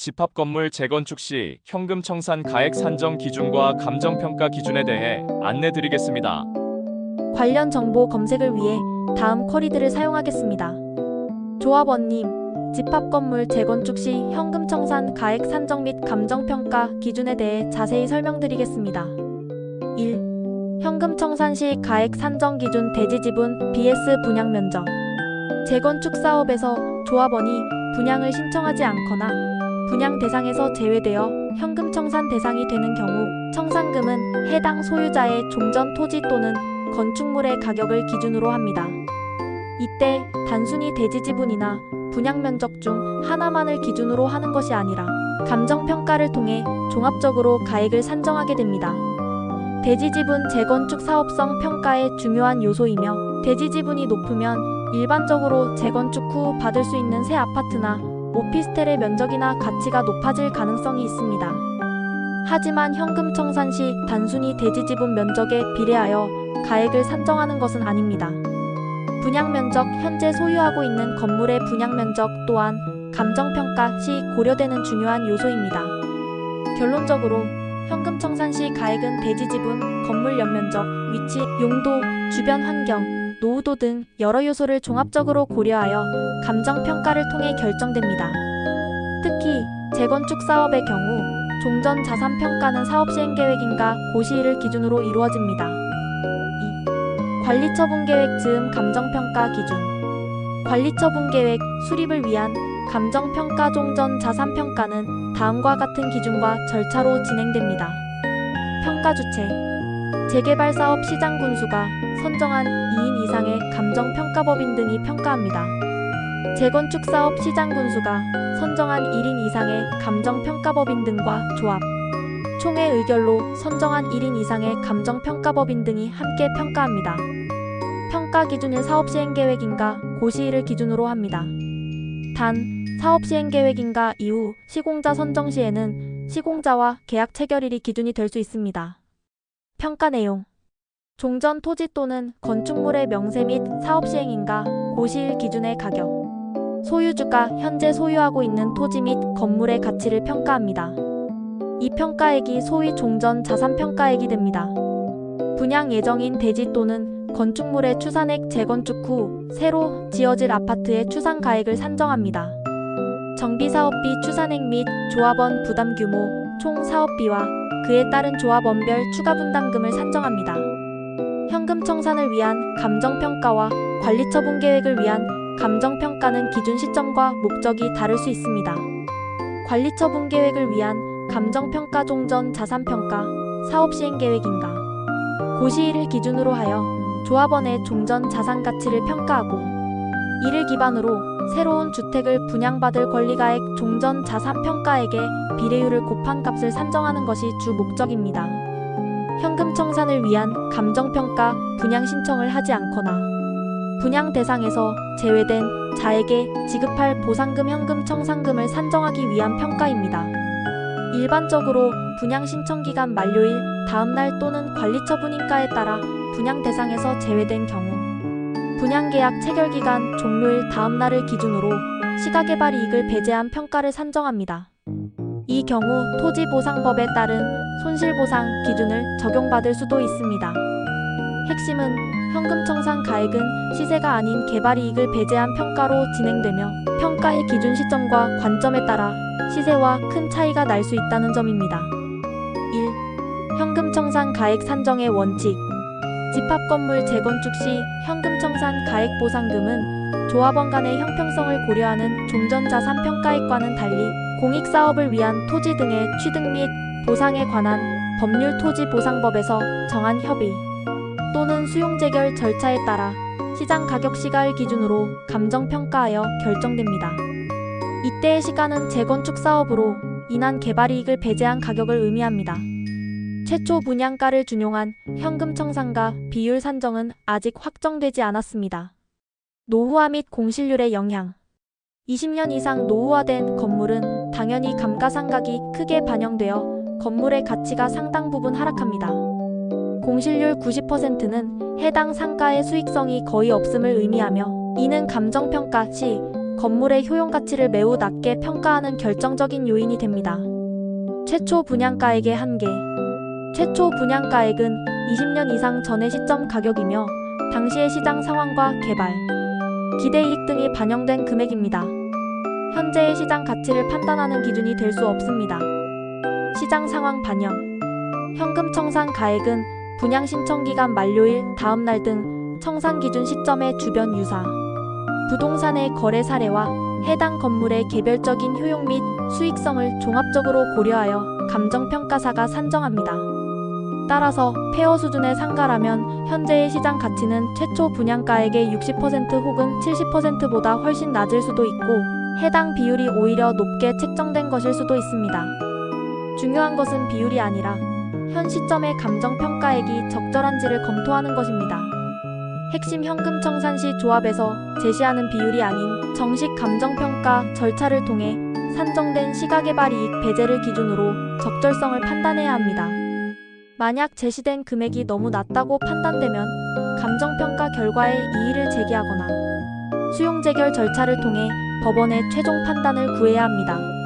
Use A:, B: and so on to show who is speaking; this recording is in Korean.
A: 집합건물 재건축 시 현금 청산 가액 산정 기준과 감정평가 기준에 대해 안내드리겠습니다.
B: 관련 정보 검색을 위해 다음 쿼리들을 사용하겠습니다. 조합원님, 집합건물 재건축 시 현금 청산 가액 산정 및 감정평가 기준에 대해 자세히 설명드리겠습니다. 1. 현금 청산 시 가액 산정 기준 대지 지분 vs 분양 면적. 재건축 사업에서 조합원이 분양을 신청하지 않거나 분양 대상에서 제외되어 현금 청산 대상이 되는 경우 청산금은 해당 소유자의 종전 토지 또는 건축물의 가격을 기준으로 합니다. 이때 단순히 대지 지분이나 분양 면적 중 하나만을 기준으로 하는 것이 아니라 감정평가를 통해 종합적으로 가액을 산정하게 됩니다. 대지 지분 재건축 사업성 평가의 중요한 요소이며 대지 지분이 높으면 일반적으로 재건축 후 받을 수 있는 새 아파트나 오피스텔의 면적이나 가치가 높아질 가능성이 있습니다. 하지만 현금 청산 시 단순히 대지 지분 면적에 비례하여 가액을 산정하는 것은 아닙니다. 분양 면적, 현재 소유하고 있는 건물의 분양 면적 또한 감정평가 시 고려되는 중요한 요소입니다. 결론적으로 현금 청산 시 가액은 대지 지분, 건물 연면적, 위치, 용도, 주변 환경, 노후도 등 여러 요소를 종합적으로 고려하여 감정평가를 통해 결정됩니다. 특히 재건축 사업의 경우 종전 자산 평가는 사업 시행 계획인가 고시일을 기준으로 이루어집니다. 2. 관리처분 계획 즈음 감정평가 기준. 관리처분 계획 수립을 위한 감정평가 종전 자산 평가는 다음과 같은 기준과 절차로 진행됩니다. 평가 주체. 재개발 사업 시장 군수가 선정한 2인 이상의 감정평가법인 등이 평가합니다. 재건축 사업 시장 군수가 선정한 1인 이상의 감정평가법인 등과 조합, 총회 의결로 선정한 1인 이상의 감정평가법인 등이 함께 평가합니다. 평가 기준은 사업 시행 계획인가 고시일을 기준으로 합니다. 단, 사업 시행 계획인가 이후 시공자 선정 시에는 시공자와 계약 체결일이 기준이 될 수 있습니다. 평가 내용. 종전 토지 또는 건축물의 명세 및 사업 시행인가 고시일 기준의 가격. 소유주가 현재 소유하고 있는 토지 및 건물의 가치를 평가합니다. 이 평가액이 소위 종전 자산 평가액이 됩니다. 분양 예정인 대지 또는 건축물의 추산액 재건축 후 새로 지어질 아파트의 추산 가액을 산정합니다. 정비사업비 추산액 및 조합원 부담 규모, 총 사업비와 그에 따른 조합원별 추가 분담금을 산정합니다. 현금 청산을 위한 감정평가와 관리처분 계획을 위한 감정평가는 기준 시점과 목적이 다를 수 있습니다. 관리처분 계획을 위한 감정평가 종전 자산평가, 사업시행계획인가 고시일을 기준으로 하여 조합원의 종전 자산 가치를 평가하고 이를 기반으로 새로운 주택을 분양받을 권리가액 종전 자산 평가액의 비례율을 곱한 값을 산정하는 것이 주 목적입니다. 현금 청산을 위한 감정평가 분양 신청을 하지 않거나 분양 대상에서 제외된 자에게 지급할 보상금 현금 청산금을 산정하기 위한 평가입니다. 일반적으로 분양 신청 기간 만료일 다음날 또는 관리처분인가에 따라 분양 대상에서 제외된 경우 분양계약 체결기간 종료일 다음날을 기준으로 시가개발 이익을 배제한 평가를 산정합니다. 이 경우 토지보상법에 따른 손실보상 기준을 적용받을 수도 있습니다. 핵심은 현금 청산 가액은 시세가 아닌 개발이익을 배제한 평가로 진행되며 평가의 기준 시점과 관점에 따라 시세와 큰 차이가 날 수 있다는 점입니다. 1. 현금 청산 가액 산정의 원칙. 집합건물 재건축 시 현금 청산 가액 보상금은 조합원 간의 형평성을 고려하는 종전자산 평가액과는 달리 공익사업을 위한 토지 등의 취득 및 보상에 관한 법률 토지보상법에서 정한 협의 또는 수용재결 절차에 따라 시장 가격 시가를 기준으로 감정평가하여 결정됩니다. 이때의 시가는 재건축 사업으로 인한 개발이익을 배제한 가격을 의미합니다. 최초 분양가를 준용한 현금 청산가 비율 산정은 아직 확정되지 않았습니다. 노후화 및 공실률의 영향. 20년 이상 노후화된 건물은 당연히 감가상각이 크게 반영되어 건물의 가치가 상당 부분 하락합니다. 공실률 90%는 해당 상가의 수익성이 거의 없음을 의미하며 이는 감정평가 시 건물의 효용 가치를 매우 낮게 평가하는 결정적인 요인이 됩니다. 최초 분양가액의 한계. 최초 분양가액은 20년 이상 전의 시점 가격이며 당시의 시장 상황과 개발, 기대이익 등이 반영된 금액입니다. 현재의 시장 가치를 판단하는 기준이 될 수 없습니다. 시장 상황 반영. 현금 청산 가액은 분양 신청 기간 만료일 다음 날 등 청산 기준 시점의 주변 유사, 부동산의 거래 사례와 해당 건물의 개별적인 효용 및 수익성을 종합적으로 고려하여 감정평가사가 산정합니다. 따라서 폐허 수준의 상가라면 현재의 시장 가치는 최초 분양가액의 60% 혹은 70%보다 훨씬 낮을 수도 있고 해당 비율이 오히려 높게 책정된 것일 수도 있습니다. 중요한 것은 비율이 아니라 현 시점의 감정평가액이 적절한지를 검토하는 것입니다. 핵심 현금 청산 시 조합에서 제시하는 비율이 아닌 정식 감정평가 절차를 통해 산정된 시가개발이익 배제를 기준으로 적절성을 판단해야 합니다. 만약 제시된 금액이 너무 낮다고 판단되면 감정평가 결과에 이의를 제기하거나 수용재결 절차를 통해 법원의 최종 판단을 구해야 합니다.